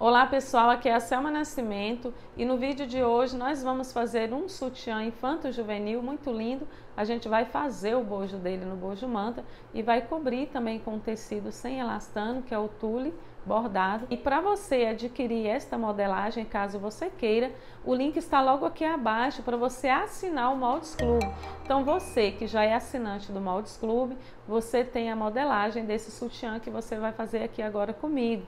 Olá pessoal, aqui é a Selma Nascimento e no vídeo de hoje nós vamos fazer um sutiã infanto-juvenil muito lindo. A gente vai fazer o bojo dele no bojo manta e vai cobrir também com tecido sem elastano, que é o tule bordado. E para você adquirir esta modelagem, caso você queira, o link está logo aqui abaixo para você assinar o Moldes Club. Então você que já é assinante do Moldes Club, você tem a modelagem desse sutiã que você vai fazer aqui agora comigo.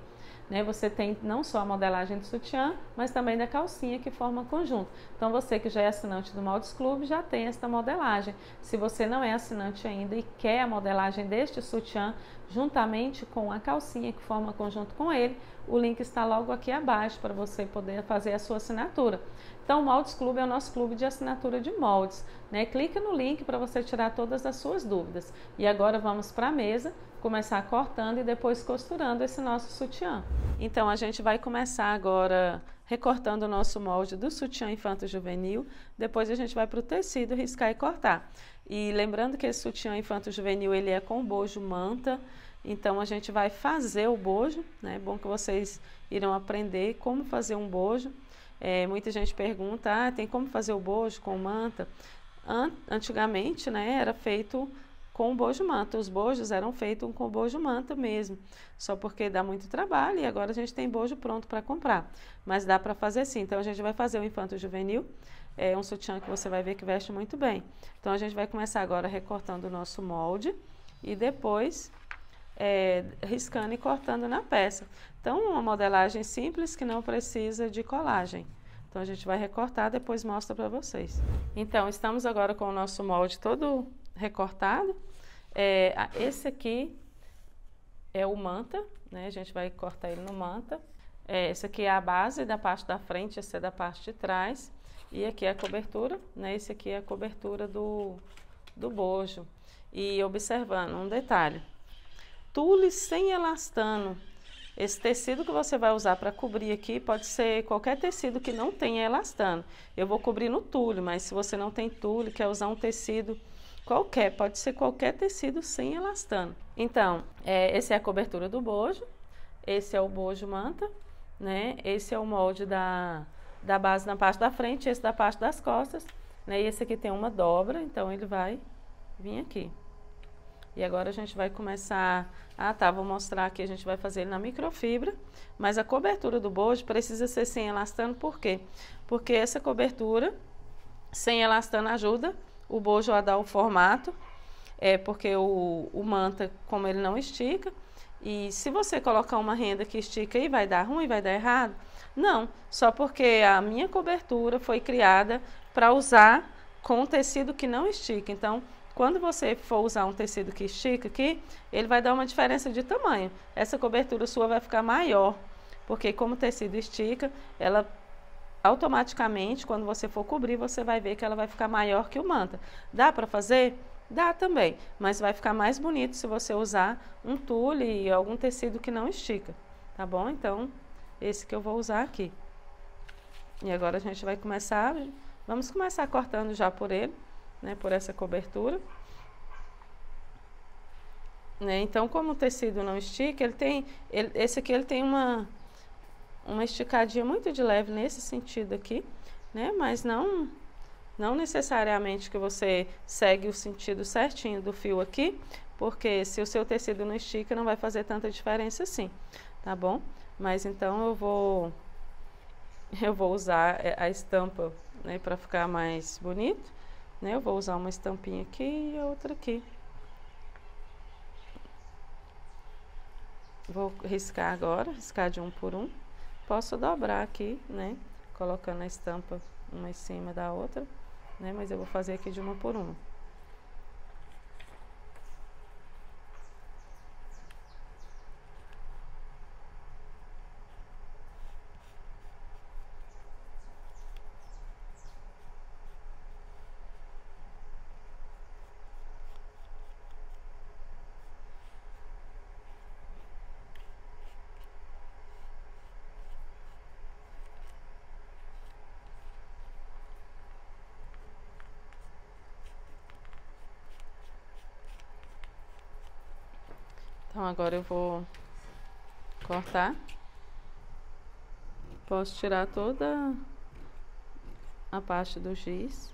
Você tem não só a modelagem do sutiã, mas também da calcinha que forma conjunto. Então você que já é assinante do Moldes Club já tem esta modelagem. Se você não é assinante ainda e quer a modelagem deste sutiã, juntamente com a calcinha que forma conjunto com ele, o link está logo aqui abaixo para você poder fazer a sua assinatura. Então o Moldes Club é o nosso clube de assinatura de moldes. Clica no link para você tirar todas as suas dúvidas. E agora vamos para a mesa, começar cortando e depois costurando esse nosso sutiã. Então a gente vai começar agora recortando o nosso molde do sutiã infanto-juvenil, depois a gente vai para o tecido riscar e cortar. E lembrando que esse sutiã infanto-juvenil ele é com bojo manta, então a gente vai fazer o bojo, né? É bom que vocês irão aprender como fazer um bojo. Muita gente pergunta, tem como fazer o bojo com manta? Antigamente, era feito com bojo manta. Os bojos eram feitos com bojo manta mesmo, só porque dá muito trabalho e agora a gente tem bojo pronto para comprar. Mas dá para fazer sim. Então a gente vai fazer o infanto juvenil, um sutiã que você vai ver que veste muito bem. Então a gente vai começar agora recortando o nosso molde e depois riscando e cortando na peça. Então uma modelagem simples que não precisa de colagem. Então a gente vai recortar, depois mostra para vocês. Então estamos agora com o nosso molde todo recortado. Esse aqui é o manta, a gente vai cortar ele no manta. Esse aqui é a base da parte da frente, esse é da parte de trás. E aqui é a cobertura, esse aqui é a cobertura do bojo. E observando um detalhe, tule sem elastano. Esse tecido que você vai usar para cobrir aqui pode ser qualquer tecido que não tenha elastano. Eu vou cobrir no tule, mas se você não tem tule, quer usar um tecido qualquer, pode ser qualquer tecido sem elastano. Então, essa é a cobertura do bojo, esse é o bojo manta, Esse é o molde da base na parte da frente, esse da parte das costas, E esse aqui tem uma dobra, então ele vai vir aqui. E agora a gente vai começar... vou mostrar aqui, a gente vai fazer ele na microfibra, mas a cobertura do bojo precisa ser sem elastano, por quê? Porque essa cobertura sem elastano ajuda o bojo a dar o formato, porque o manta, como ele não estica, e se você colocar uma renda que estica aí, vai dar ruim, vai dar errado? Não, só porque a minha cobertura foi criada para usar com um tecido que não estica. Então, quando você for usar um tecido que estica aqui, ele vai dar uma diferença de tamanho. Essa cobertura sua vai ficar maior, porque como o tecido estica, ela automaticamente, quando você for cobrir, você vai ver que ela vai ficar maior que o manta. Dá para fazer? Dá também, mas vai ficar mais bonito se você usar um tule e algum tecido que não estica, tá bom? Então, esse que eu vou usar aqui. E agora a gente vai começar, vamos começar cortando já por ele, por essa cobertura. Então, como o tecido não estica, esse aqui ele tem uma esticadinha muito de leve nesse sentido aqui, mas não necessariamente que você segue o sentido certinho do fio aqui, porque se o seu tecido não estica, não vai fazer tanta diferença assim, tá bom? Mas então eu vou usar a estampa, para ficar mais bonito, Eu vou usar uma estampinha aqui e outra aqui. Vou riscar agora, riscar de um por um. Posso dobrar aqui, colocando a estampa uma em cima da outra, mas eu vou fazer aqui de uma por uma. Então agora eu vou cortar. Posso tirar toda a parte do giz.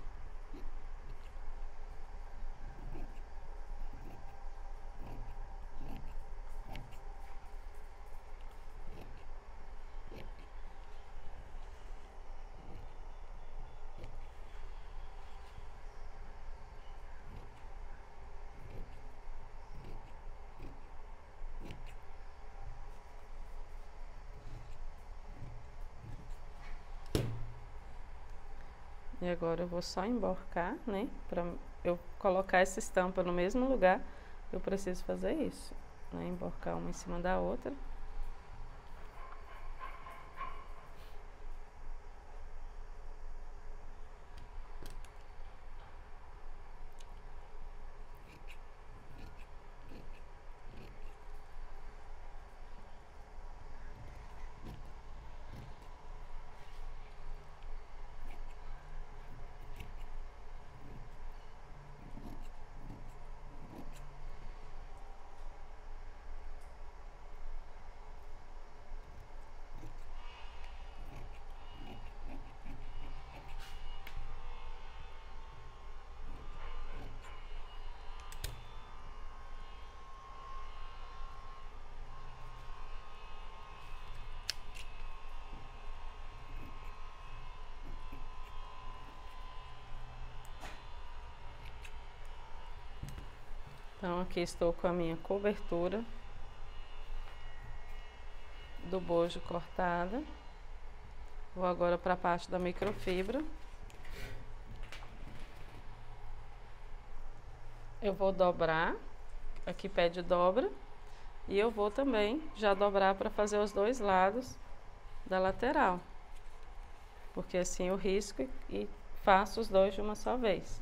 E agora eu vou só emborcar, né? Para eu colocar essa estampa no mesmo lugar, eu preciso fazer isso, né? Emborcar uma em cima da outra. Então, aqui estou com a minha cobertura do bojo cortada. Vou agora para a parte da microfibra. Eu vou dobrar, aqui pede dobra, e eu vou também já dobrar para fazer os dois lados da lateral. Porque assim eu risco e faço os dois de uma só vez.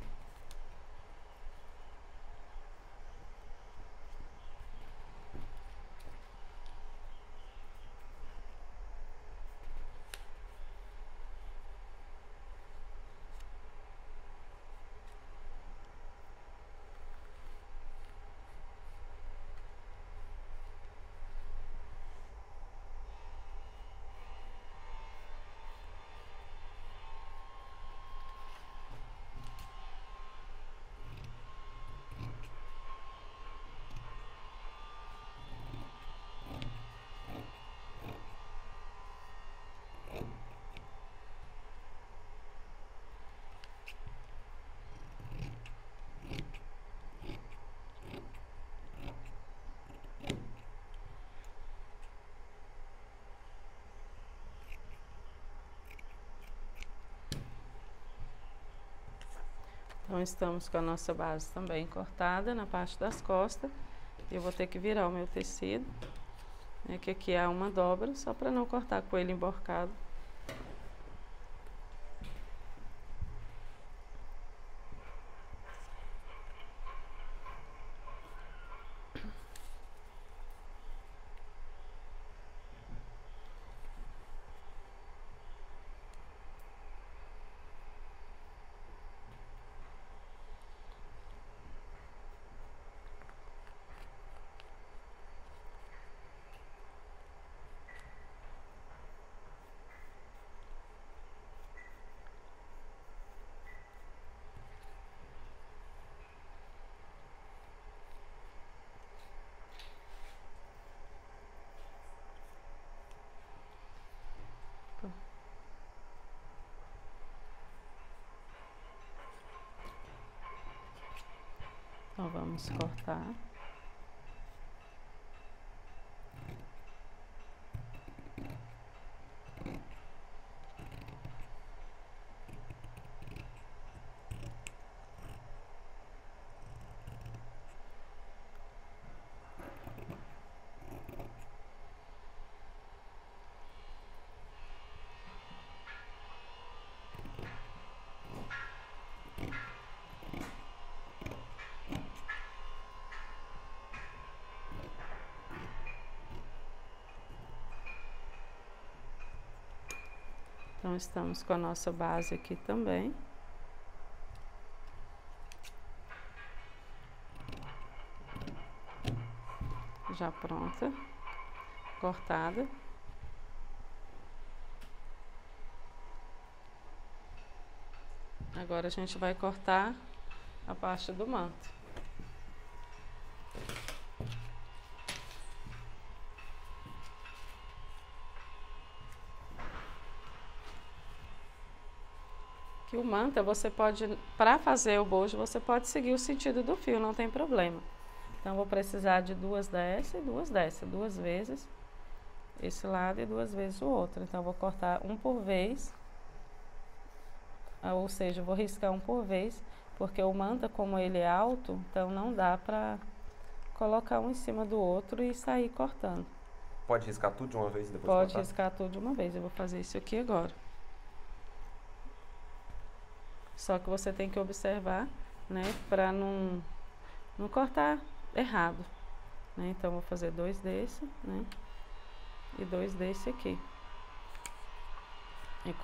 Então, estamos com a nossa base também cortada na parte das costas. Eu vou ter que virar o meu tecido, né, que aqui há uma dobra, só para não cortar com ele emborcado. Então, vamos cortar. Então, estamos com a nossa base aqui também. Já pronta, cortada. Agora a gente vai cortar a parte do manto. Que o manta você pode, para fazer o bojo, você pode seguir o sentido do fio, não tem problema. Então, vou precisar de 2 dessas e 2 dessas, 2 vezes esse lado e 2 vezes o outro. Então, vou cortar um por vez, ou seja, vou riscar um por vez, porque o manta, como ele é alto, então não dá para colocar um em cima do outro e sair cortando. Pode riscar tudo de uma vez e depois Pode cortar? riscar tudo de uma vez. Eu vou fazer isso aqui agora. Só que você tem que observar, né, para não cortar errado, né? Então, vou fazer 2 desse, né, e 2 desse aqui. E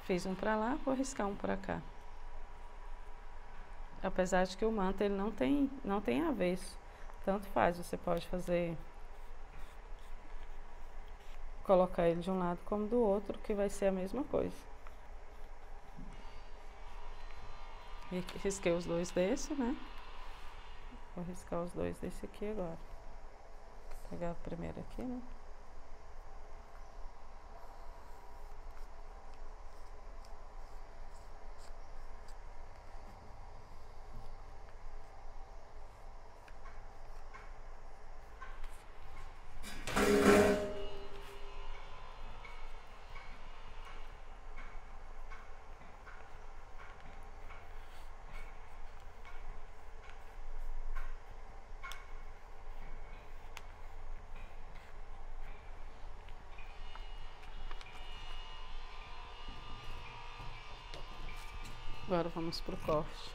fiz um para lá, vou riscar um para cá. Apesar de que o manto ele não tem avesso, tanto faz. Você pode fazer, colocar ele de um lado como do outro, que vai ser a mesma coisa. Risquei os 2 desse, né? Vou riscar os 2 desse aqui agora. Vou pegar o primeiro aqui, né? Agora vamos pro corte.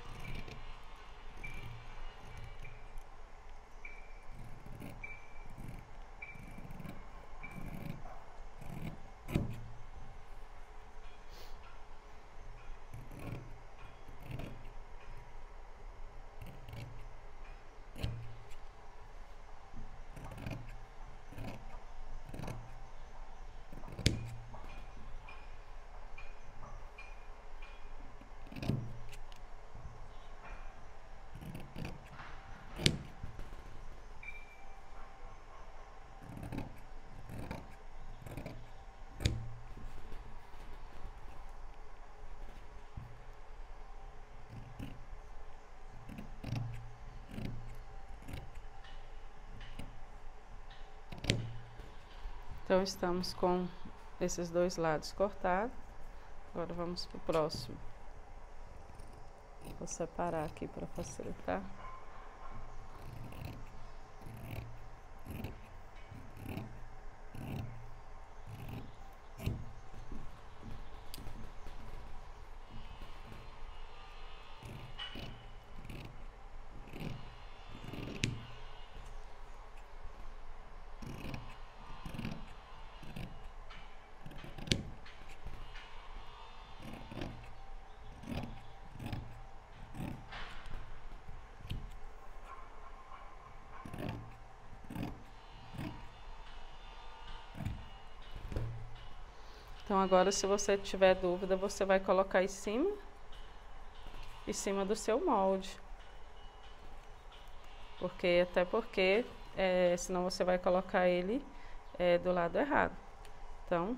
Então, estamos com esses 2 lados cortados. Agora, vamos para o próximo. Vou separar aqui para facilitar. Então, agora, se você tiver dúvida, você vai colocar em cima do seu molde. Até porque, senão você vai colocar ele do lado errado. Então,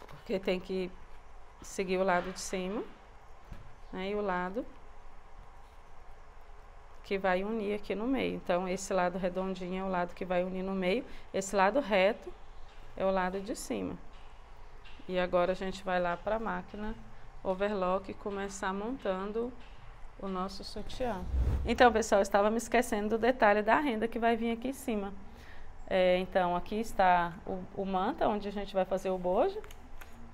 porque tem que seguir o lado de cima, né, e o lado que vai unir aqui no meio. Então, esse lado redondinho é o lado que vai unir no meio. Esse lado reto é o lado de cima. E agora a gente vai lá para a máquina overlock e começar montando o nosso sutiã. Então, pessoal, eu estava me esquecendo do detalhe da renda que vai vir aqui em cima. Então, aqui está o manta, onde a gente vai fazer o bojo,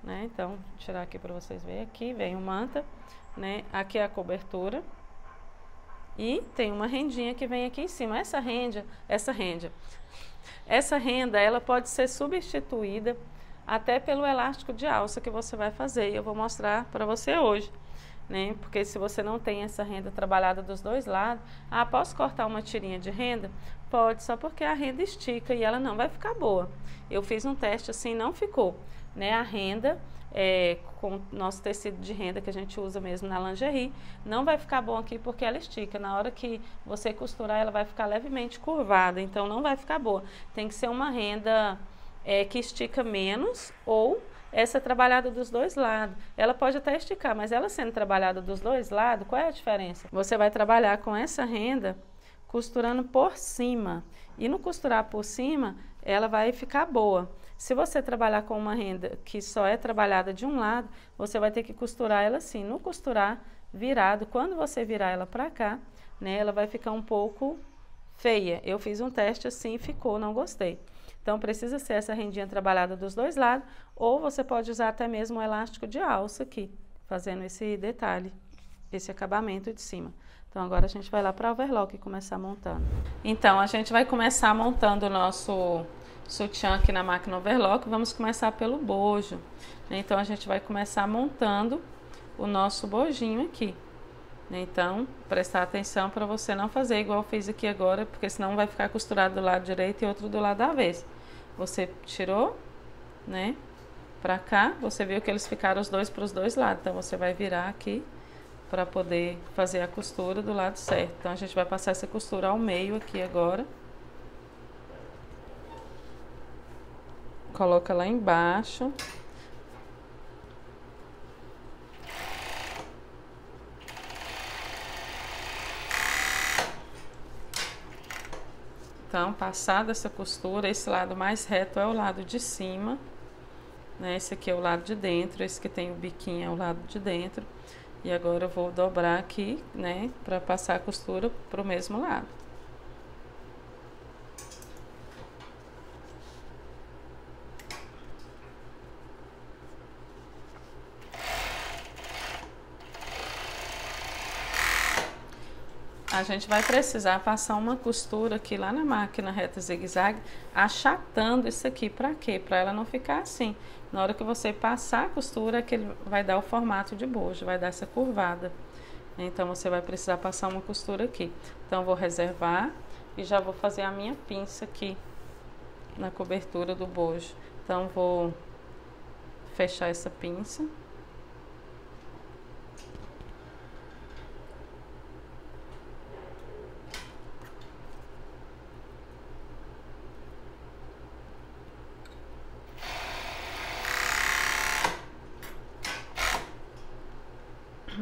né? Então, vou tirar aqui para vocês verem. Aqui vem o manta, né? Aqui é a cobertura. E tem uma rendinha que vem aqui em cima. Essa renda, ela pode ser substituída até pelo elástico de alça que você vai fazer. E eu vou mostrar para você hoje, né? Porque se você não tem essa renda trabalhada dos dois lados, posso cortar uma tirinha de renda? Pode, só porque a renda estica e ela não vai ficar boa. Eu fiz um teste assim, não ficou, né? A renda, com o nosso tecido de renda que a gente usa mesmo na lingerie, não vai ficar bom aqui porque ela estica. Na hora que você costurar, ela vai ficar levemente curvada, então não vai ficar boa. Tem que ser uma renda que estica menos, ou essa trabalhada dos dois lados. Ela pode até esticar, mas ela sendo trabalhada dos dois lados, qual é a diferença? Você vai trabalhar com essa renda costurando por cima, e no costurar por cima, ela vai ficar boa. Se você trabalhar com uma renda que só é trabalhada de um lado, você vai ter que costurar ela assim, no costurar virado. Quando você virar ela para cá, né, ela vai ficar um pouco feia. Eu fiz um teste assim e ficou, não gostei. Então, precisa ser essa rendinha trabalhada dos dois lados, ou você pode usar até mesmo um elástico de alça aqui, fazendo esse detalhe, esse acabamento de cima. Então, agora a gente vai lá para o overlock e começar montando. Então, a gente vai começar montando o nosso sutiã aqui na máquina overlock. Vamos começar pelo bojo. Então, a gente vai começar montando o nosso bojinho aqui. Então, prestar atenção para você não fazer igual eu fiz aqui agora, porque senão vai ficar costurado do lado direito e outro do lado avesso. Você tirou, né, para cá, você viu que eles ficaram os dois para os dois lados. Então, você vai virar aqui para poder fazer a costura do lado certo. Então, a gente vai passar essa costura ao meio aqui agora. Coloca lá embaixo. Então, passada essa costura, esse lado mais reto é o lado de cima, né? Esse aqui é o lado de dentro, esse que tem o biquinho é o lado de dentro. E agora eu vou dobrar aqui, né, para passar a costura para o mesmo lado. A gente vai precisar passar uma costura aqui lá na máquina reta zigue-zague, achatando isso aqui. Para quê? Para ela não ficar assim. Na hora que você passar a costura, é que ele vai dar o formato de bojo, vai dar essa curvada. Então, você vai precisar passar uma costura aqui. Então, eu vou reservar e já vou fazer a minha pinça aqui na cobertura do bojo. Então, vou fechar essa pinça.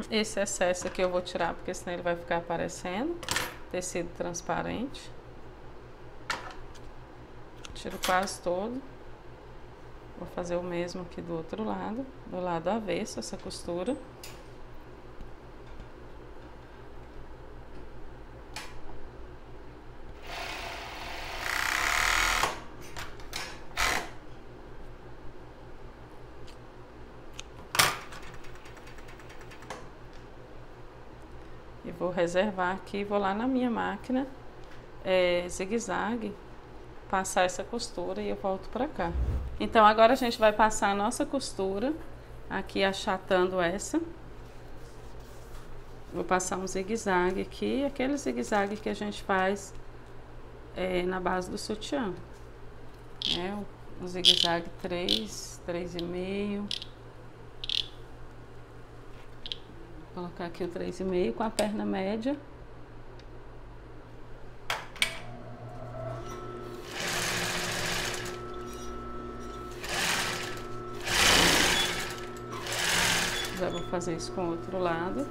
Esse excesso aqui eu vou tirar, porque senão ele vai ficar aparecendo. Tecido transparente. Tiro quase todo. Vou fazer o mesmo aqui do outro lado, do lado avesso, essa costura. E vou reservar aqui, vou lá na minha máquina zigue-zague, passar essa costura e eu volto pra cá. Então, agora a gente vai passar a nossa costura aqui, achatando essa. Vou passar um zigue-zague aqui, aquele zigue-zague que a gente faz na base do sutiã. Um zigue-zague 3,5. Vou colocar aqui o 3,5 com a perna média. Já vou fazer isso com o outro lado.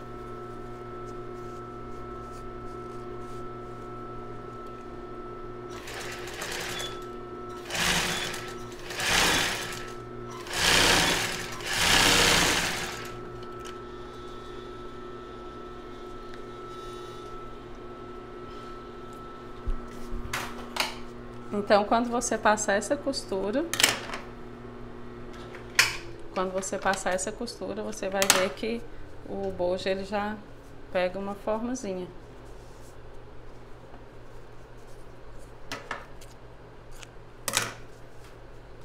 Então, quando você passar essa costura, você vai ver que o bojo ele já pega uma formazinha.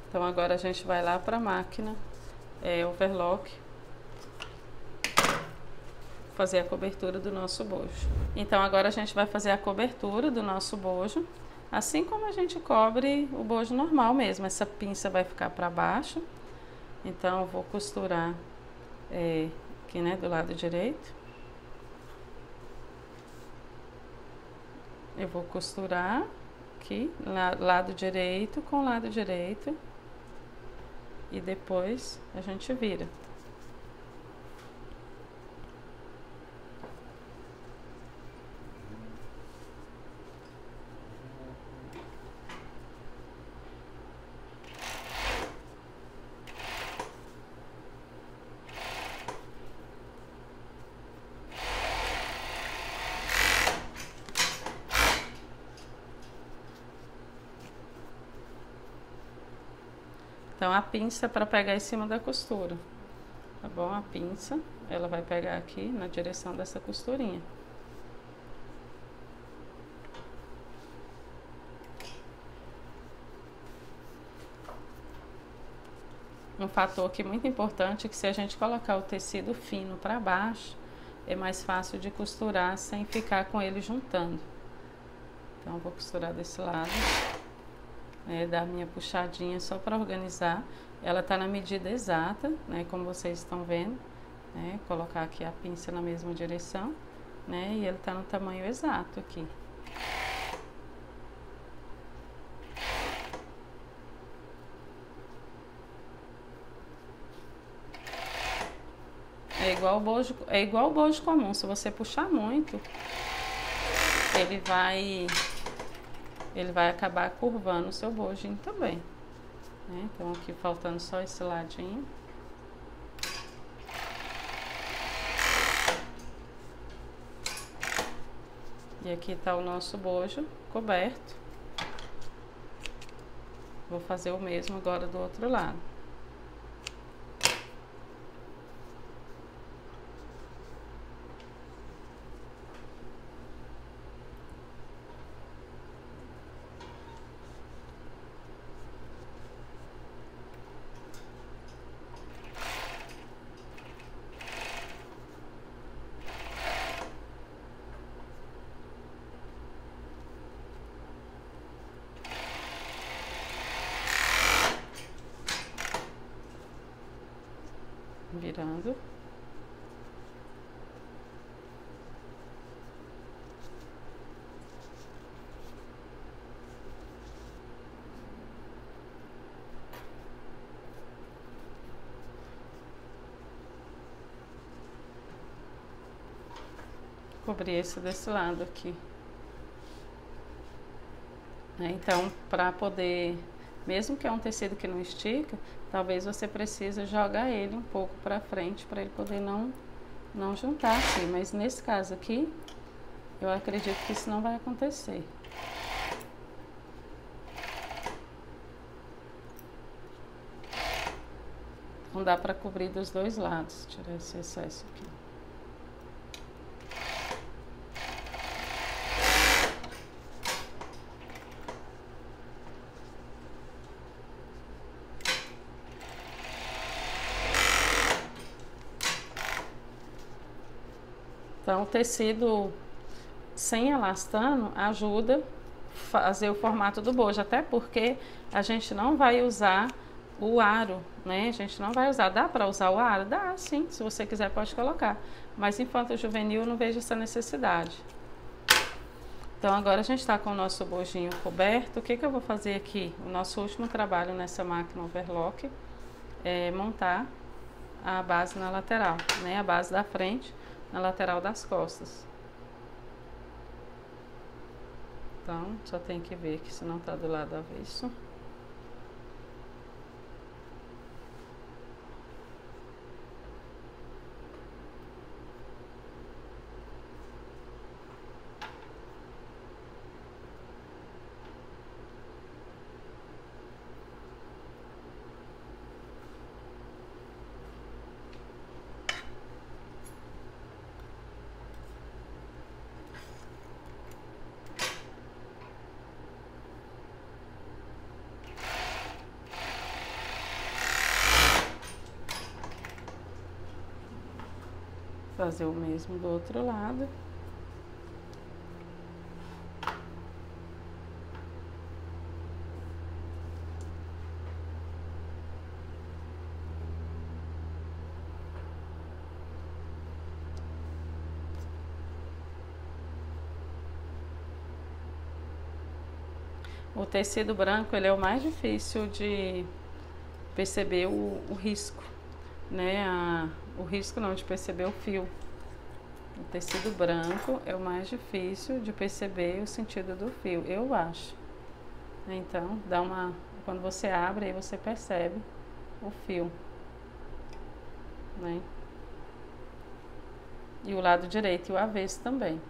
Então, agora a gente vai lá para a máquina overlock fazer a cobertura do nosso bojo. Então agora a gente vai fazer a cobertura do nosso bojo, assim como a gente cobre o bojo normal mesmo. Essa pinça vai ficar para baixo, então eu vou costurar aqui, né, do lado direito. Eu vou costurar aqui, lado direito com lado direito, e depois a gente vira. Então a pinça para pegar em cima da costura, tá bom? A pinça, ela vai pegar aqui na direção dessa costurinha. Um fator aqui muito importante é que se a gente colocar o tecido fino para baixo, é mais fácil de costurar sem ficar com ele juntando. Então eu vou costurar desse lado. Dar a minha puxadinha só para organizar. Ela tá na medida exata, né, como vocês estão vendo, né, colocar aqui a pinça na mesma direção, né, e ele tá no tamanho exato aqui. É igual o bojo comum. Se você puxar muito, ele vai acabar curvando o seu bojinho também, né? Então aqui faltando só esse ladinho. E aqui tá o nosso bojo coberto. Vou fazer o mesmo agora do outro lado. Virando. Cobrir esse desse lado aqui. Então, para poder, mesmo que é um tecido que não estica, talvez você precise jogar ele um pouco para frente para ele poder não juntar assim. Mas nesse caso aqui, eu acredito que isso não vai acontecer. Não dá para cobrir dos dois lados, tirar esse excesso aqui. Então, o tecido sem elastano ajuda a fazer o formato do bojo, até porque a gente não vai usar o aro, né? A gente não vai usar. Dá para usar o aro? Dá, sim. Se você quiser, pode colocar. Mas infanto juvenil, eu não vejo essa necessidade. Então, agora a gente está com o nosso bojinho coberto. O que eu vou fazer aqui? O nosso último trabalho nessa máquina overlock é montar a base na lateral, né? A base da frente na lateral das costas. Então, só tem que ver que se não tá do lado avesso. fazer o mesmo do outro lado. O tecido branco, ele é o mais difícil de perceber o risco, né? O risco não, de perceber o fio. O tecido branco é o mais difícil de perceber o sentido do fio, eu acho. Então, quando você abre, aí você percebe o fio, né? E o lado direito e o avesso também.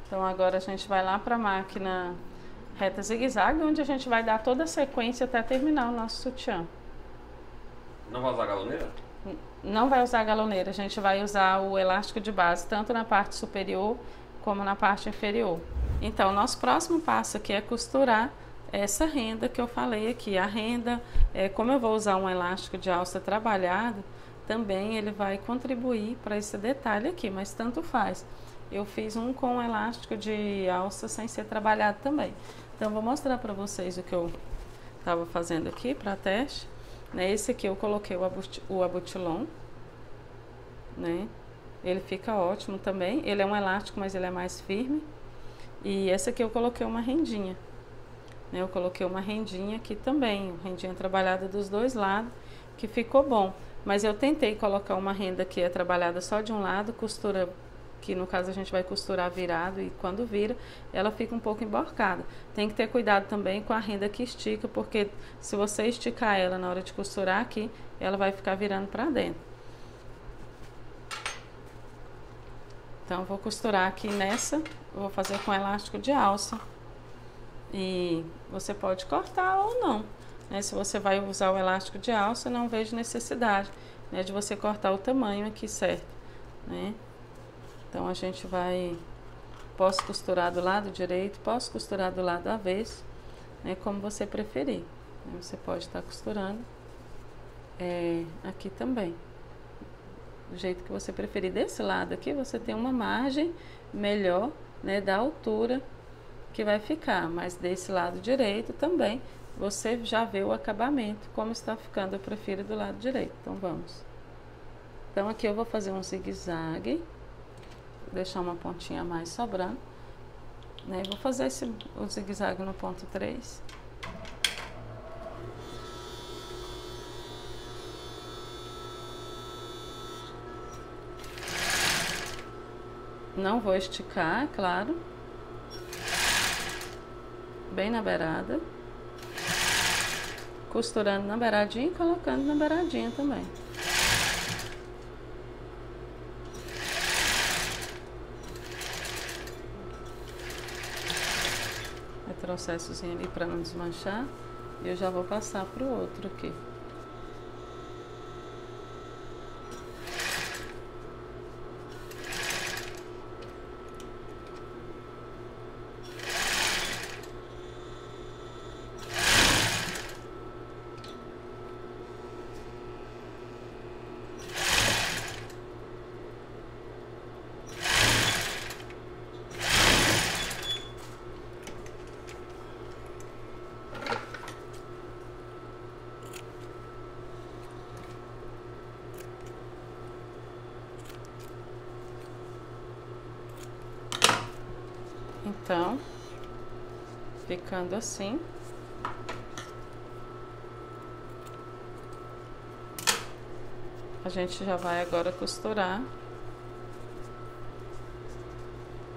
Então agora a gente vai lá para a máquina reta zigue-zague, onde a gente vai dar toda a sequência até terminar o nosso sutiã. Não vai usar galoneira? Não vai usar galoneira, a gente vai usar o elástico de base, tanto na parte superior como na parte inferior. Então, nosso próximo passo aqui é costurar essa renda que eu falei aqui. A renda, como eu vou usar um elástico de alça trabalhado, também ele vai contribuir para esse detalhe aqui, mas tanto faz. Eu fiz um com elástico de alça sem ser trabalhado também. Então, vou mostrar para vocês o que eu estava fazendo aqui para teste. Esse aqui eu coloquei o abutilon, né? Ele fica ótimo também. Ele é um elástico, mas ele é mais firme. E essa aqui eu coloquei uma rendinha. Eu coloquei uma rendinha aqui também, rendinha trabalhada dos dois lados, que ficou bom. Mas eu tentei colocar uma renda que é trabalhada só de um lado, costura, que no caso a gente vai costurar virado, e quando vira, ela fica um pouco emborcada. Tem que ter cuidado também com a renda que estica, porque se você esticar ela na hora de costurar aqui, ela vai ficar virando para dentro. Então, vou costurar aqui nessa, vou fazer com elástico de alça. E você pode cortar ou não, né? Se você vai usar o elástico de alça, não vejo necessidade, né, de você cortar o tamanho aqui certo, né? Então, a gente posso costurar do lado direito, posso costurar do lado avesso, né, como você preferir. Você pode estar costurando aqui também, do jeito que você preferir. Desse lado aqui, você tem uma margem melhor, né, da altura que vai ficar, mas desse lado direito também, você já vê o acabamento, como está ficando. Eu prefiro do lado direito. Então, vamos. Então, aqui eu vou fazer um zigue-zague. Vou deixar uma pontinha a mais sobrando, né? Vou fazer o zigue-zague no ponto 3. Não vou esticar, é claro. Bem na beirada. Costurando na beiradinha e colocando na beiradinha também. Retrocessozinho ali para não desmanchar. E eu já vou passar pro outro aqui. Então, ficando assim, a gente já vai agora costurar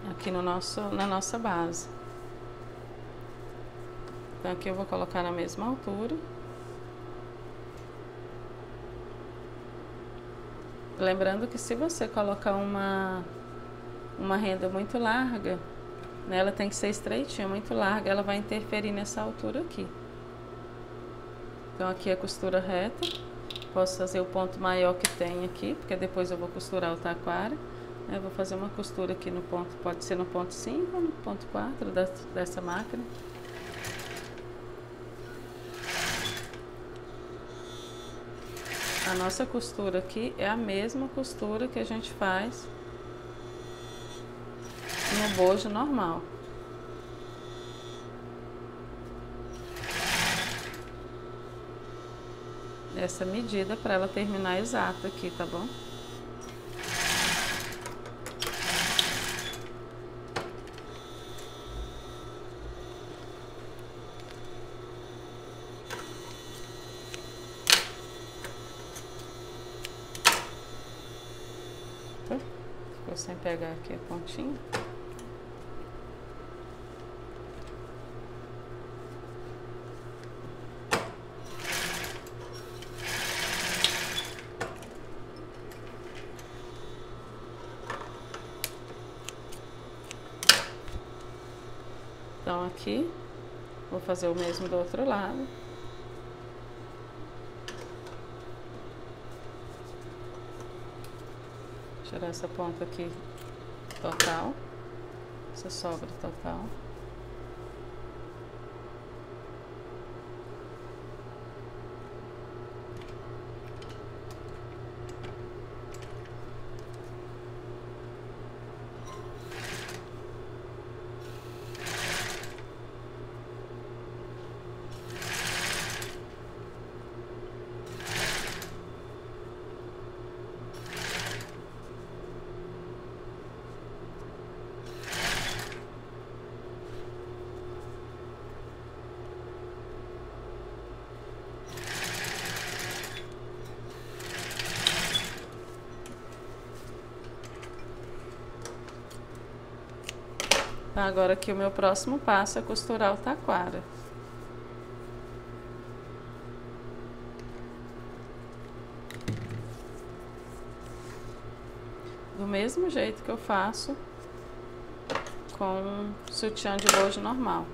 aqui na nossa base. Então, aqui eu vou colocar na mesma altura. Lembrando que se você colocar uma renda muito larga, ela tem que ser estreitinha, muito larga, ela vai interferir nessa altura aqui. Então, aqui é costura reta. Posso fazer o ponto maior que tem aqui, porque depois eu vou costurar o taquara. Eu vou fazer uma costura aqui no ponto, pode ser no ponto 5 ou no ponto 4 dessa máquina. A nossa costura aqui é a mesma costura que a gente faz no bojo normal. Essa medida para ela terminar exata aqui, tá bom? Ficou sem pegar aqui a pontinha. Então aqui, vou fazer o mesmo do outro lado. Tirar essa ponta aqui total, essa sobra total. Agora aqui o meu próximo passo é costurar o taquara. Do mesmo jeito que eu faço com sutiã de bojo normal.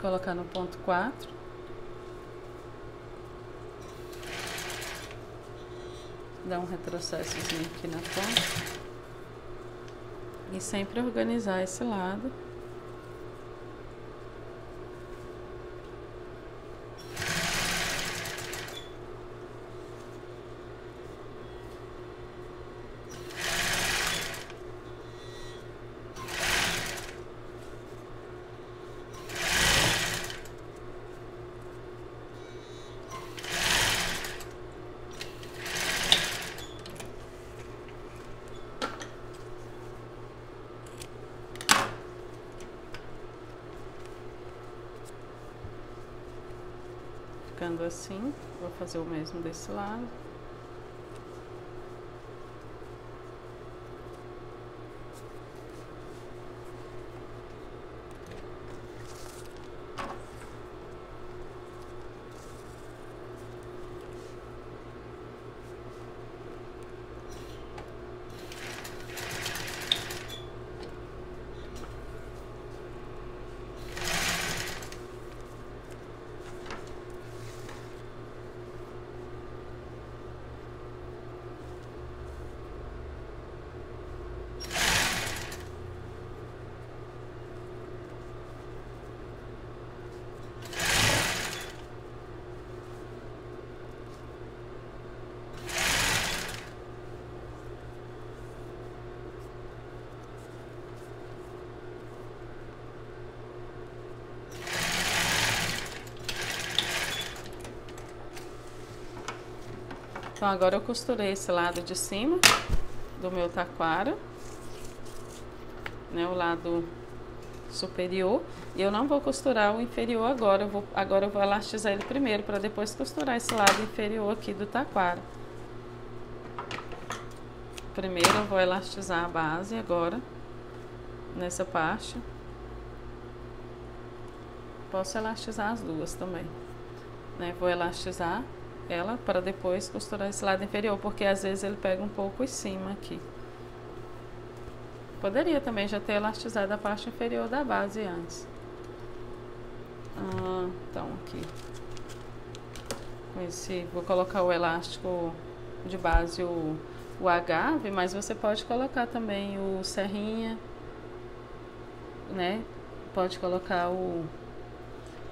Colocar no ponto 4. Dar um retrocessozinho aqui na ponta. E sempre organizar esse lado. Ficando assim, vou fazer o mesmo desse lado. Então agora eu costurei esse lado de cima do meu taquara, né, o lado superior, e eu não vou costurar o inferior agora, eu vou elastizar ele primeiro para depois costurar esse lado inferior aqui do taquara. Primeiro eu vou elastizar a base agora nessa parte. Posso elastizar as duas também, né? Vou elastizar ela para depois costurar esse lado inferior, porque às vezes ele pega um pouco em cima aqui. Poderia também já ter elastizado a parte inferior da base antes. Então aqui com esse, vou colocar o elástico de base, o agave, mas você pode colocar também o serrinha, né? Pode colocar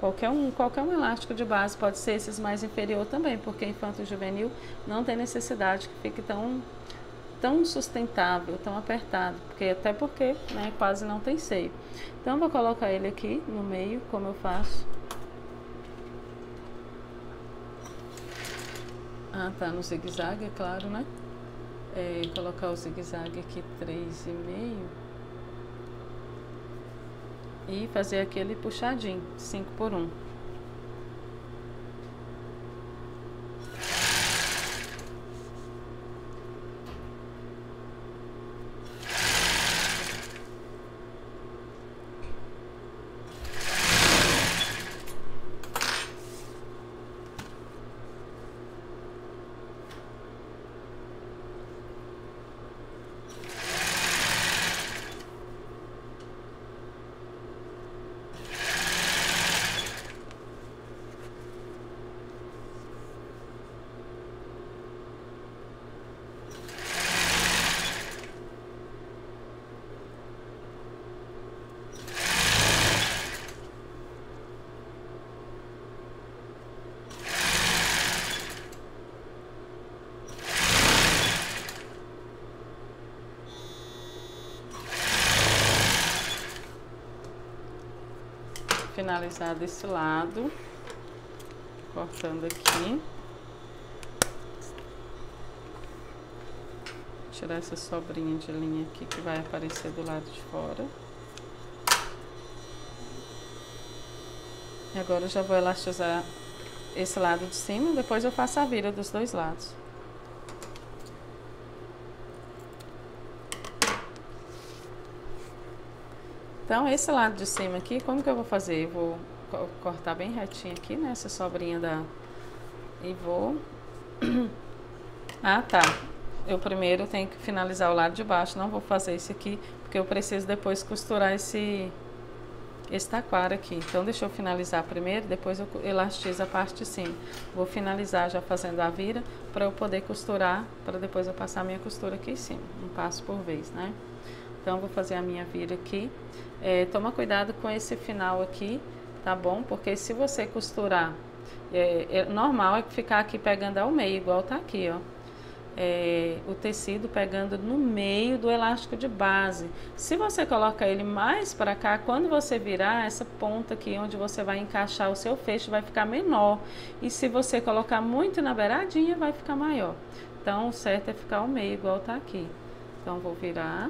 qualquer um elástico de base, pode ser esses mais inferior também, porque infanto-juvenil não tem necessidade que fique tão sustentável, tão apertado, porque né, quase não tem seio. Então, vou colocar ele aqui no meio, como eu faço. Ah, tá no zigue-zague, é claro, né? Colocar o zigue-zague aqui 3,5 e fazer aquele puxadinho, 5 por 1. Finalizar desse lado, cortando aqui, tirar essa sobrinha de linha aqui que vai aparecer do lado de fora. E agora eu já vou elastizar esse lado de cima, depois eu faço a vira dos dois lados. Então, esse lado de cima aqui, como que eu vou fazer? Eu vou cortar bem retinho aqui, né? Essa sobrinha e vou... Ah, tá. Eu primeiro tenho que finalizar o lado de baixo, não vou fazer esse aqui, porque eu preciso depois costurar esse taquara aqui. Então, deixa eu finalizar primeiro, depois eu elastizo a parte de cima. Vou finalizar já fazendo a vira, para eu poder costurar, para depois eu passar a minha costura aqui em cima. Um passo por vez, né? Então, vou fazer a minha vira aqui. Toma cuidado com esse final aqui, tá bom? Porque se você costurar, normal é ficar aqui pegando ao meio, igual tá aqui, ó. O tecido pegando no meio do elástico de base. Se você coloca ele mais para cá, quando você virar, essa ponta aqui onde você vai encaixar o seu fecho vai ficar menor. E se você colocar muito na beiradinha, vai ficar maior. Então, o certo é ficar ao meio, igual tá aqui. Então, vou virar.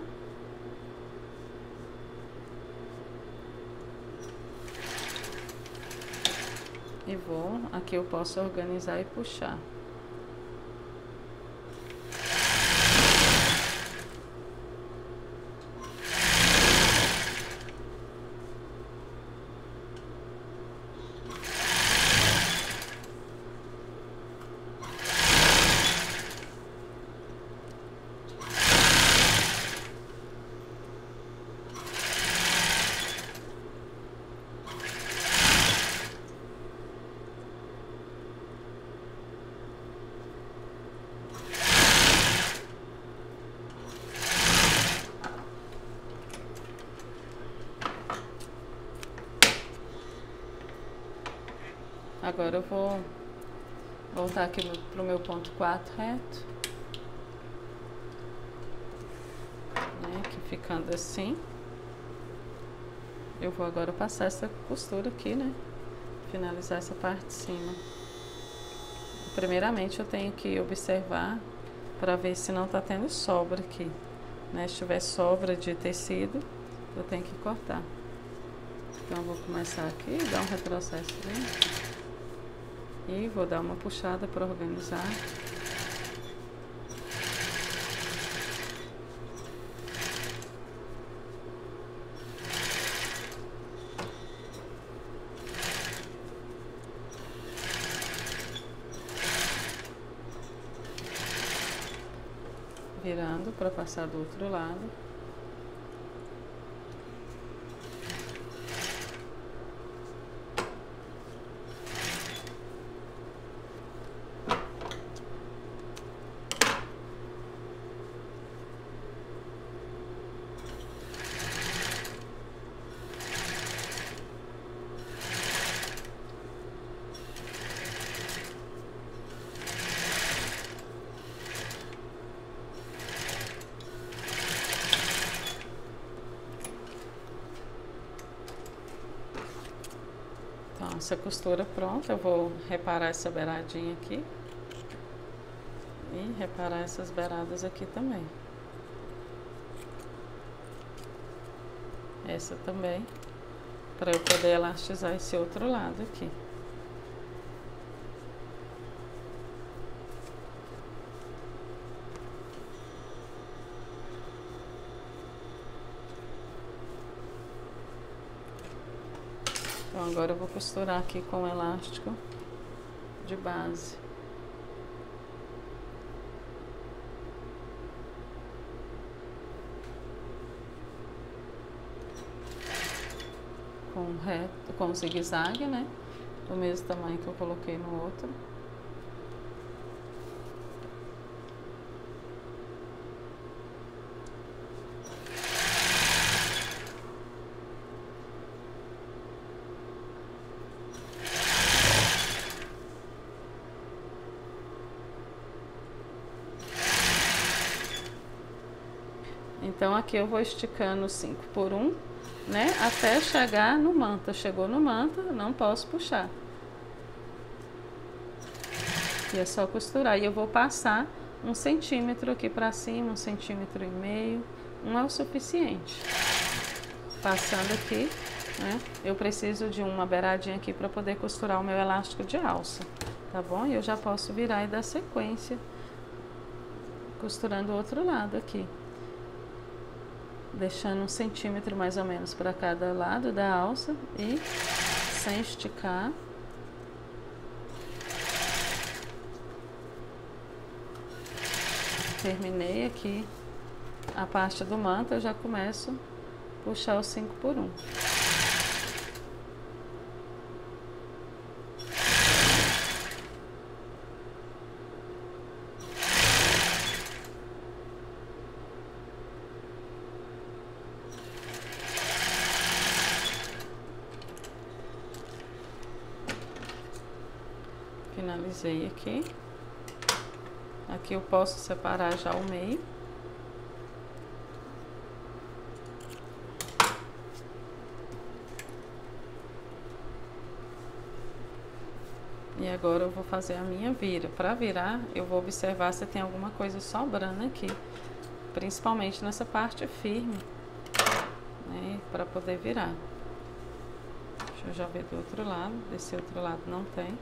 E vou, aqui eu posso organizar e puxar. Agora eu vou voltar aqui pro meu ponto 4 reto, né, que ficando assim, eu vou agora passar essa costura aqui, né, finalizar essa parte de cima. Primeiramente eu tenho que observar para ver se não tá tendo sobra aqui, né, se tiver sobra de tecido, eu tenho que cortar. Então eu vou começar aqui, dar um retrocesso bem. E vou dar uma puxada para organizar. Virando para passar do outro lado. Nossa costura pronta. Eu vou reparar essa beiradinha aqui. E reparar essas beiradas aqui também. Essa também. Para eu poder elastizar esse outro lado aqui. Então agora eu vou costurar aqui com o elástico de base. Com reto, com zigue-zague, né? Do mesmo tamanho que eu coloquei no outro. Então aqui eu vou esticando 5 por 1, né? Até chegar no manta. Chegou no manta, não posso puxar. E é só costurar. E eu vou passar 1 centímetro aqui pra cima, 1,5 centímetros. 1 é o suficiente. Passando aqui, né? Eu preciso de uma beiradinha aqui para poder costurar o meu elástico de alça, tá bom? E eu já posso virar e dar sequência costurando o outro lado aqui, deixando 1 centímetro mais ou menos para cada lado da alça e sem esticar. Terminei aqui a parte do manto, eu já começo a puxar o 5 por 1. Finalizei aqui. Aqui eu posso separar já o meio. E agora eu vou fazer a minha vira. Para virar, eu vou observar se tem alguma coisa sobrando aqui, principalmente nessa parte firme, né, para poder virar. Deixa eu já ver do outro lado. Desse outro lado não tem,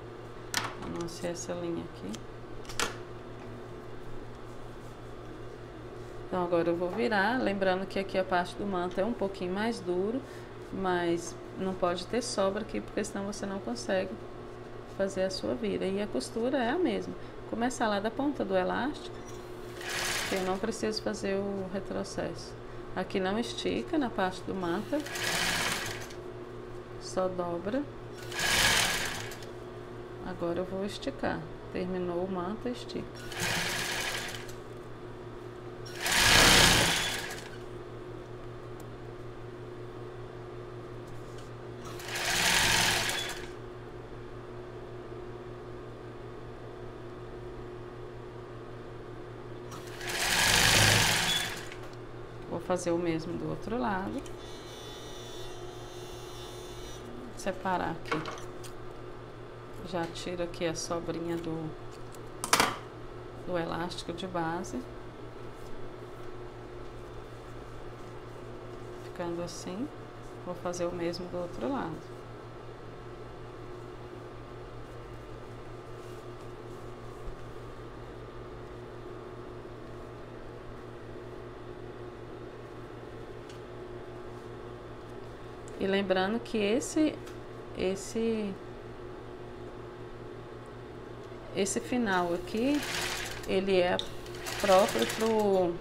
a não ser essa linha aqui. Então agora eu vou virar, lembrando que aqui a parte do manto é um pouquinho mais duro, mas não pode ter sobra aqui, porque senão você não consegue fazer a sua vira. E a costura é a mesma. Começar lá da ponta do elástico, que eu não preciso fazer o retrocesso. Aqui não estica na parte do manta, só dobra. Agora eu vou esticar. Terminou o manta, estica. Vou fazer o mesmo do outro lado. Separar aqui. Já tiro aqui a sobrinha do elástico de base. Ficando assim. Vou fazer o mesmo do outro lado. E lembrando que esse final aqui, ele é próprio pro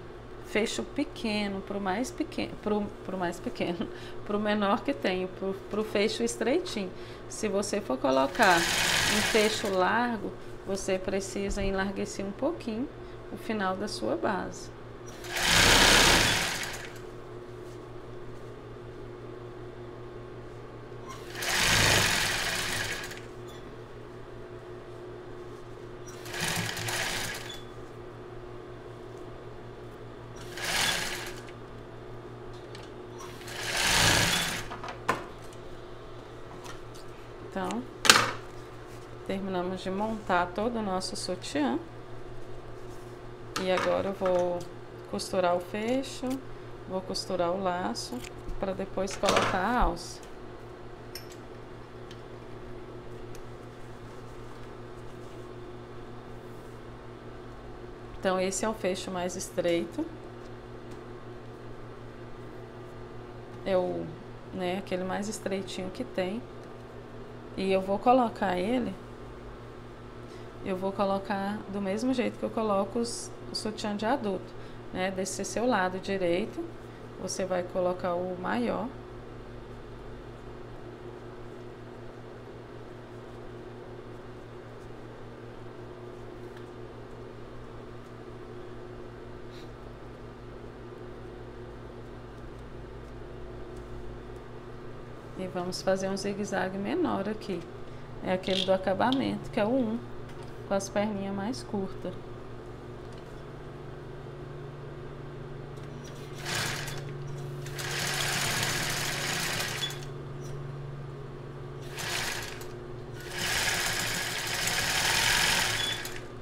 fecho pequeno, pro mais pequeno, pro menor que tem, pro fecho estreitinho. Se você for colocar um fecho largo, você precisa enlarguecer um pouquinho o final da sua base. Então, terminamos de montar todo o nosso sutiã. E agora eu vou costurar o fecho, vou costurar o laço para depois colocar a alça. Então esse é o fecho mais estreito. É o, né, aquele mais estreitinho que tem. E eu vou colocar ele, eu vou colocar do mesmo jeito que eu coloco o sutiã de adulto, né? Desse seu lado direito, você vai colocar o maior. E vamos fazer um zigue-zague menor aqui. É aquele do acabamento, que é o 1, com as perninhas mais curtas.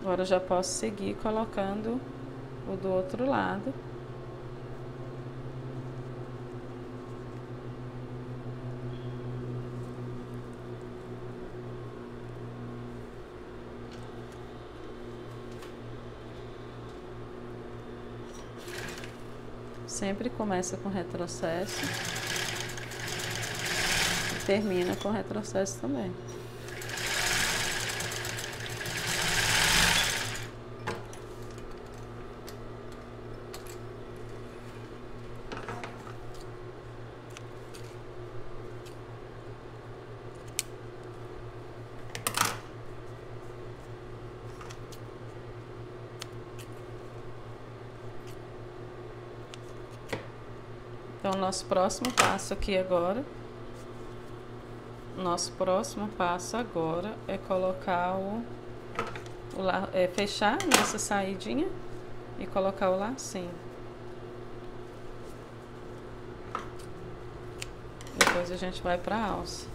Agora eu já posso seguir colocando o do outro lado. Sempre começa com retrocesso e termina com retrocesso também. Então, nosso próximo passo aqui agora, é colocar fechar nessa saidinha e colocar o lacinho. Depois a gente vai para a alça.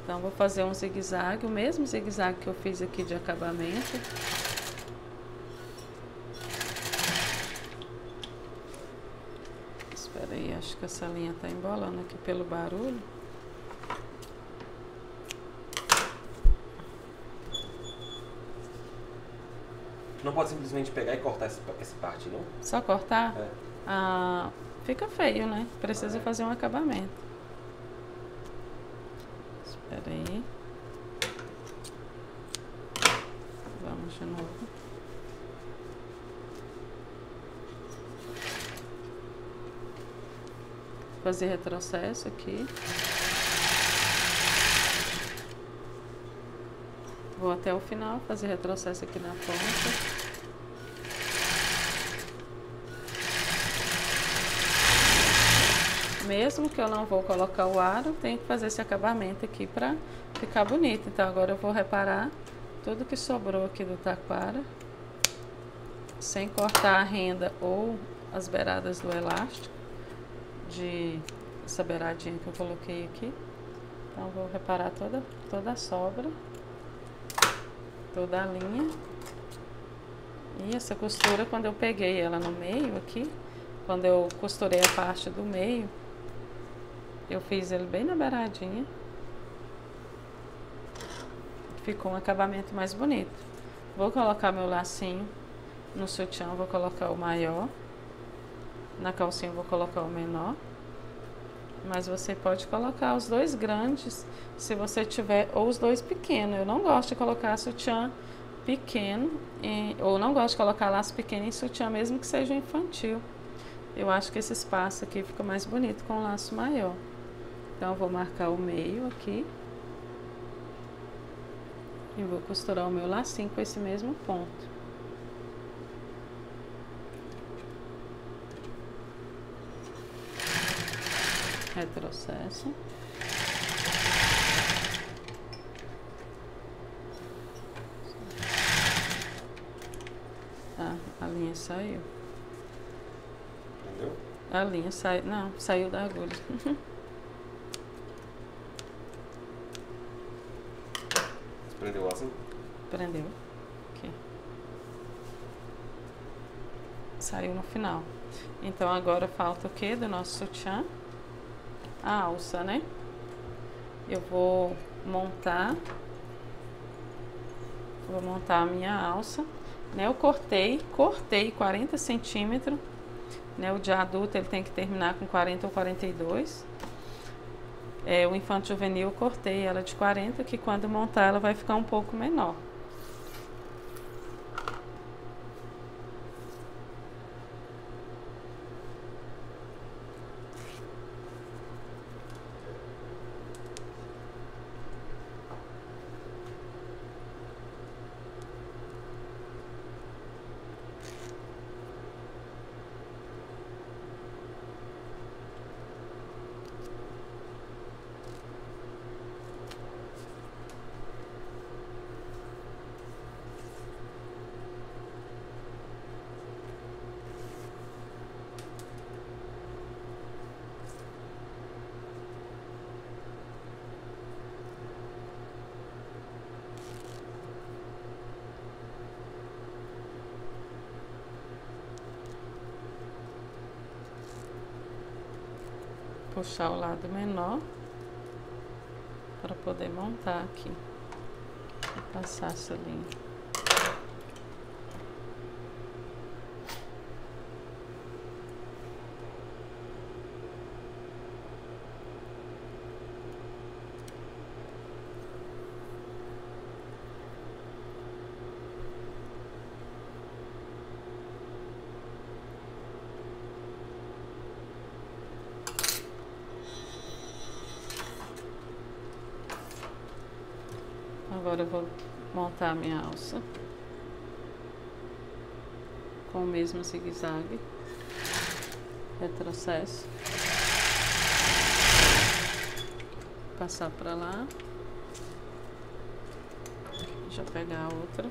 Então, vou fazer um zigue-zague, o mesmo zigue-zague que eu fiz aqui de acabamento. Espera aí, acho que essa linha tá embolando aqui pelo barulho. Não pode simplesmente pegar e cortar essa parte, não? Só cortar? É. Ah, fica feio, né? Precisa fazer um acabamento. Espera aí. Vamos de novo. Fazer retrocesso aqui. Vou até o final, fazer retrocesso aqui na ponta. Mesmo que eu não vou colocar o aro, tenho que fazer esse acabamento aqui pra ficar bonito. Então agora eu vou reparar tudo que sobrou aqui do taquara, sem cortar a renda ou as beiradas do elástico, essa beiradinha que eu coloquei aqui. Então vou reparar toda a sobra, toda a linha. E essa costura, quando eu peguei ela no meio aqui, quando eu costurei a parte do meio, eu fiz ele bem na beiradinha. Ficou um acabamento mais bonito. Vou colocar meu lacinho no sutiã, vou colocar o maior. Na calcinha eu vou colocar o menor. Mas você pode colocar os dois grandes, se você tiver, ou os dois pequenos. Eu não gosto de colocar sutiã pequeno, ou não gosto de colocar laço pequeno em sutiã, mesmo que seja infantil. Eu acho que esse espaço aqui fica mais bonito com o laço maior. Então eu vou marcar o meio aqui. E vou costurar o meu lacinho com esse mesmo ponto. Retrocesso. Ah, a linha saiu. Entendeu? A linha saiu, não, saiu da agulha. Prendeu assim? Prendeu. Aqui. Saiu no final. Então agora falta o que do nosso sutiã? A alça, né? Eu vou montar a minha alça, né? Eu cortei 40 centímetros, né? O de adulto ele tem que terminar com 40 ou 42. O infanto juvenil eu cortei ela de 40, que quando montar ela vai ficar um pouco menor. Puxar o lado menor para poder montar aqui e passar essa linha. Agora eu vou montar a minha alça com o mesmo zigue-zague, retrocesso, passar para lá, já pegar a outra.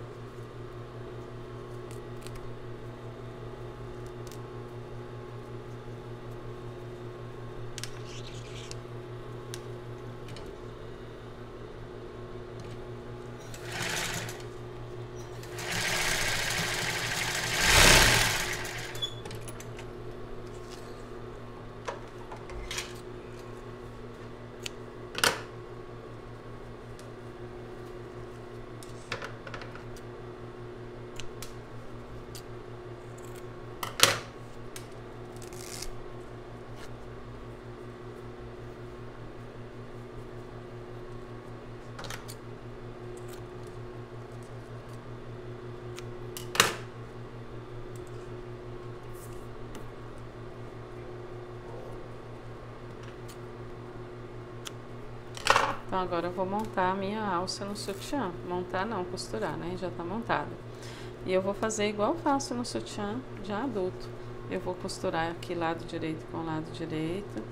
Então agora eu vou montar a minha alça no sutiã. Montar não, costurar, né? Já tá montada. E eu vou fazer igual eu faço no sutiã de adulto. Eu vou costurar aqui lado direito com lado direito.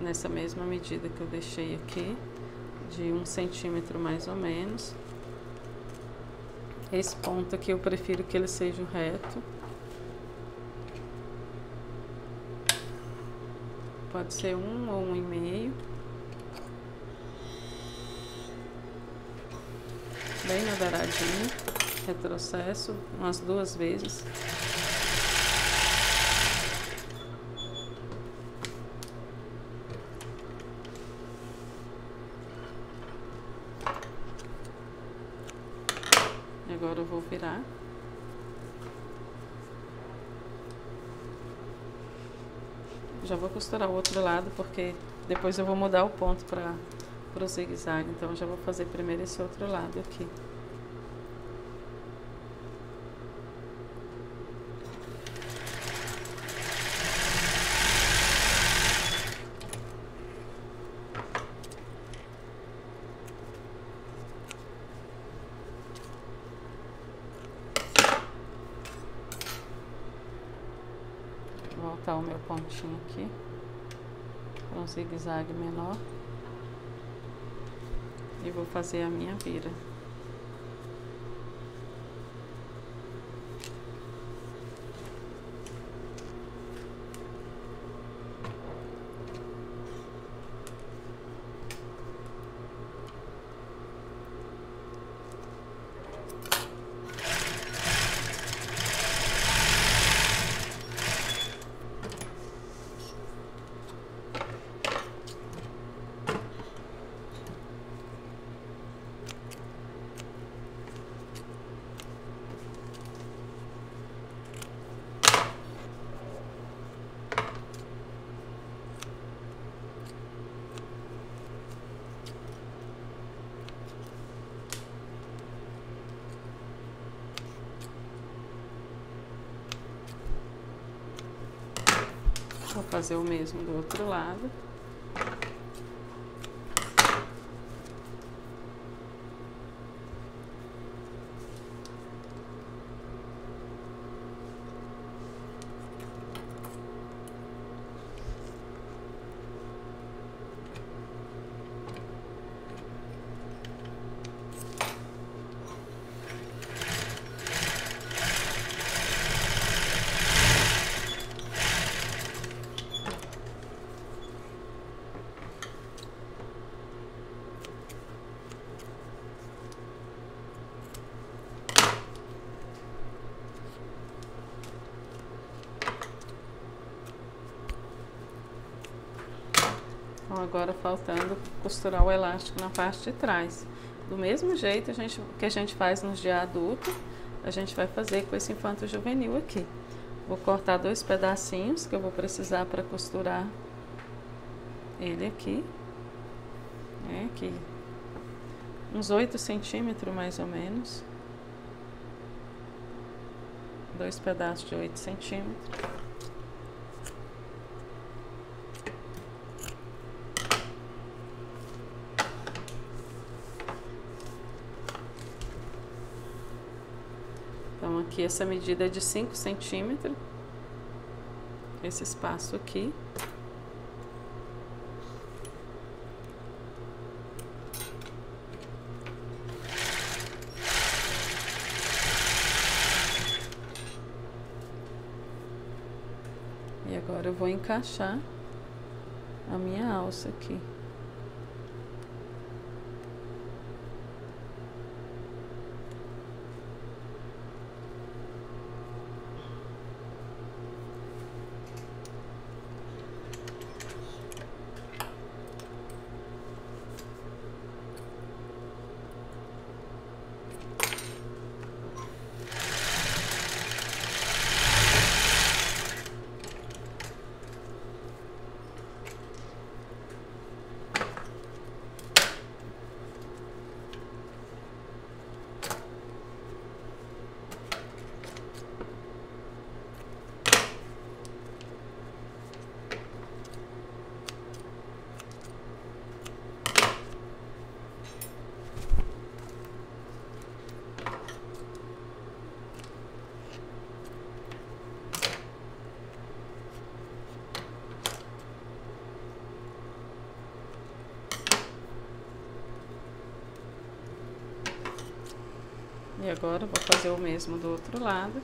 Nessa mesma medida que eu deixei aqui, de 1 centímetro mais ou menos. Esse ponto aqui eu prefiro que ele seja reto. Pode ser 1 ou 1,5. Bem na beiradinha, retrocesso umas 2 vezes. E agora eu vou virar. Já vou costurar o outro lado, porque depois eu vou mudar o ponto para o zigue-zague, então eu já vou fazer primeiro esse outro lado aqui. Vou voltar o meu pontinho aqui para um zigue-zague menor. E vou fazer a minha vira. fazer o mesmo do outro lado. Então, agora faltando costurar o elástico na parte de trás. Do mesmo jeito que a gente faz nos de adulto, a gente vai fazer com esse infanto juvenil aqui. Vou cortar 2 pedacinhos que eu vou precisar para costurar ele aqui. Aqui, uns 8 centímetros mais ou menos. 2 pedaços de 8 centímetros. Então, aqui essa medida é de 5 centímetros, esse espaço aqui. E agora eu vou encaixar a minha alça aqui. E agora eu vou fazer o mesmo do outro lado.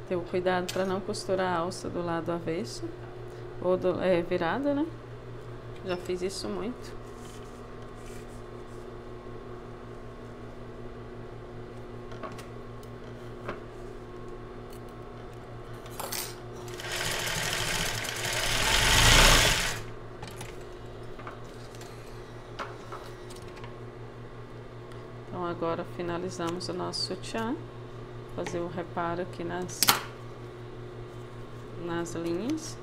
Ter o cuidado para não costurar a alça do lado avesso ou virada, né? Já fiz isso muito. Então agora finalizamos o nosso sutiã. Fazer o reparo aqui nas linhas.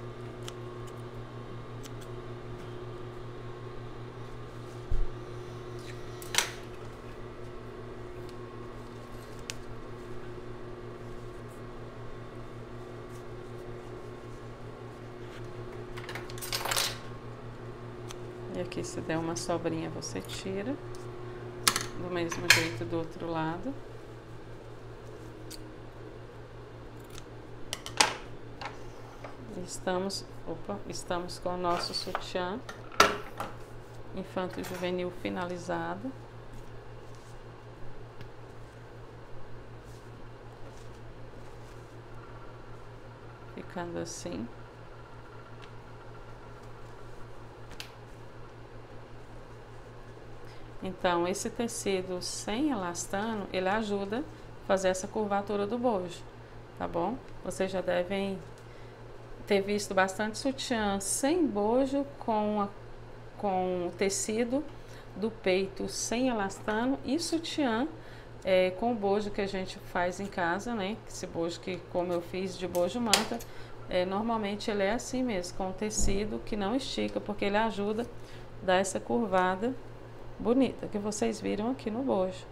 E aqui, se der uma sobrinha, você tira. Do mesmo jeito do outro lado. Estamos com o nosso sutiã infanto juvenil finalizado. Ficando assim. Então, esse tecido sem elastano, ele ajuda a fazer essa curvatura do bojo. tá bom? Vocês já devem ter visto bastante sutiã sem bojo, com o tecido do peito sem elastano, e sutiã com o bojo que a gente faz em casa, né? Esse bojo que, como eu fiz de bojo manta, normalmente ele é assim mesmo, com o tecido que não estica, porque ele ajuda a dar essa curvada bonita que vocês viram aqui no bojo.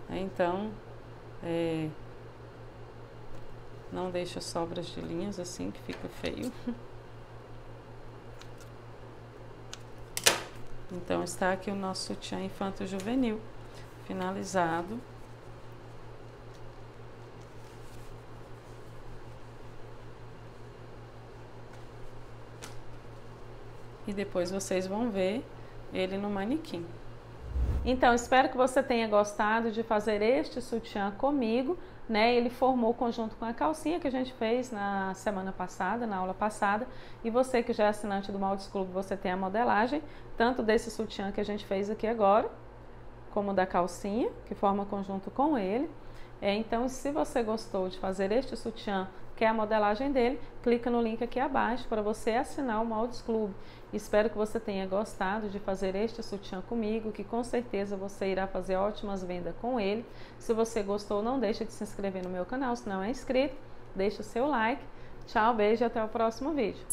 Então, não deixa sobras de linhas assim, que fica feio. Então, está aqui o nosso sutiã infanto juvenil finalizado. E depois vocês vão ver ele no manequim. Então, espero que você tenha gostado de fazer este sutiã comigo, né? Ele formou o conjunto com a calcinha que a gente fez na semana passada, na aula passada. E você que já é assinante do Moldes Clube, você tem a modelagem, tanto desse sutiã que a gente fez aqui agora, como da calcinha, que forma conjunto com ele. Então, se você gostou de fazer este sutiã, que é a modelagem dele, clica no link aqui abaixo para você assinar o Moldes Clube. Espero que você tenha gostado de fazer este sutiã comigo, que com certeza você irá fazer ótimas vendas com ele. Se você gostou, não deixe de se inscrever no meu canal, se não é inscrito, deixa o seu like. Tchau, beijo e até o próximo vídeo.